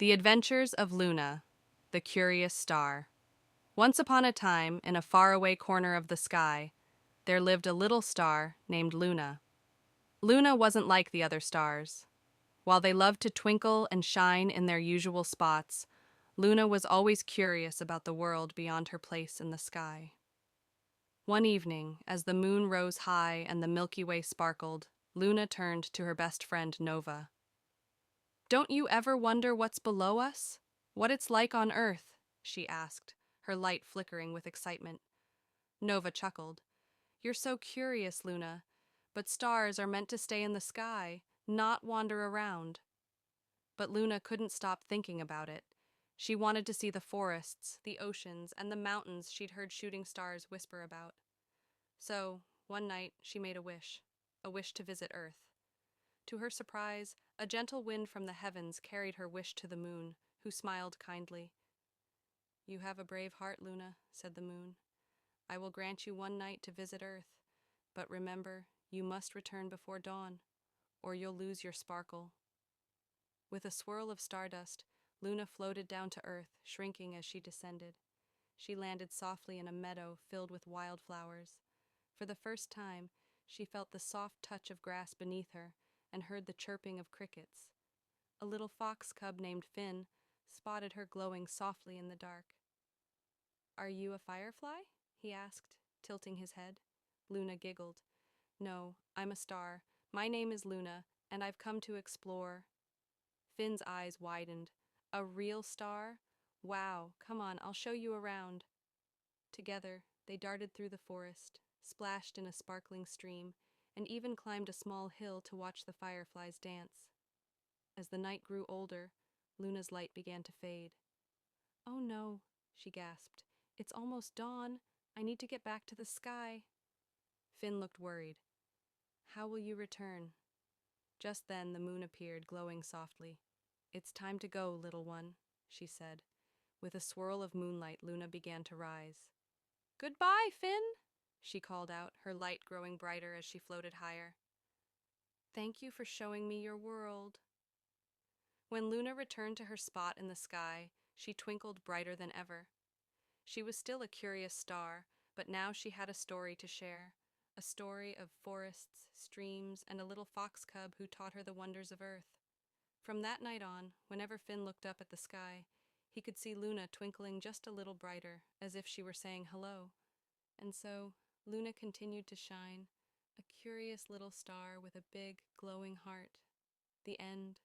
The Adventures of Luna, the Curious Star. Once upon a time, in a faraway corner of the sky, there lived a little star named Luna. Luna wasn't like the other stars. While they loved to twinkle and shine in their usual spots, Luna was always curious about the world beyond her place in the sky. One evening, as the moon rose high and the Milky Way sparkled, Luna turned to her best friend Nova. "Don't you ever wonder what's below us? What it's like on Earth?" she asked, her light flickering with excitement. Nova chuckled. "You're so curious, Luna, but stars are meant to stay in the sky, not wander around." But Luna couldn't stop thinking about it. She wanted to see the forests, the oceans, and the mountains she'd heard shooting stars whisper about. So, one night, she made a wish to visit Earth. To her surprise, a gentle wind from the heavens carried her wish to the moon, who smiled kindly. "You have a brave heart, Luna," said the moon. "I will grant you one night to visit Earth, but remember, you must return before dawn, or you'll lose your sparkle." With a swirl of stardust, Luna floated down to Earth, shrinking as she descended. She landed softly in a meadow filled with wildflowers. For the first time, she felt the soft touch of grass beneath her and heard the chirping of crickets. A little fox cub named Finn spotted her glowing softly in the dark. "Are you a firefly?" he asked, tilting his head. Luna giggled. "No, I'm a star. My name is Luna, and I've come to explore." Finn's eyes widened. "A real star? Wow, come on, I'll show you around." Together, they darted through the forest, splashed in a sparkling stream, and even climbed a small hill to watch the fireflies dance. As the night grew older, Luna's light began to fade. "Oh no," she gasped. "It's almost dawn. I need to get back to the sky." Finn looked worried. "How will you return?" Just then the moon appeared, glowing softly. "It's time to go, little one," she said. With a swirl of moonlight, Luna began to rise. "Goodbye, Finn!" she called out, her light growing brighter as she floated higher. "Thank you for showing me your world." When Luna returned to her spot in the sky, she twinkled brighter than ever. She was still a curious star, but now she had a story to share. A story of forests, streams, and a little fox cub who taught her the wonders of Earth. From that night on, whenever Finn looked up at the sky, he could see Luna twinkling just a little brighter, as if she were saying hello. And so, Luna continued to shine, a curious little star with a big, glowing heart. The end.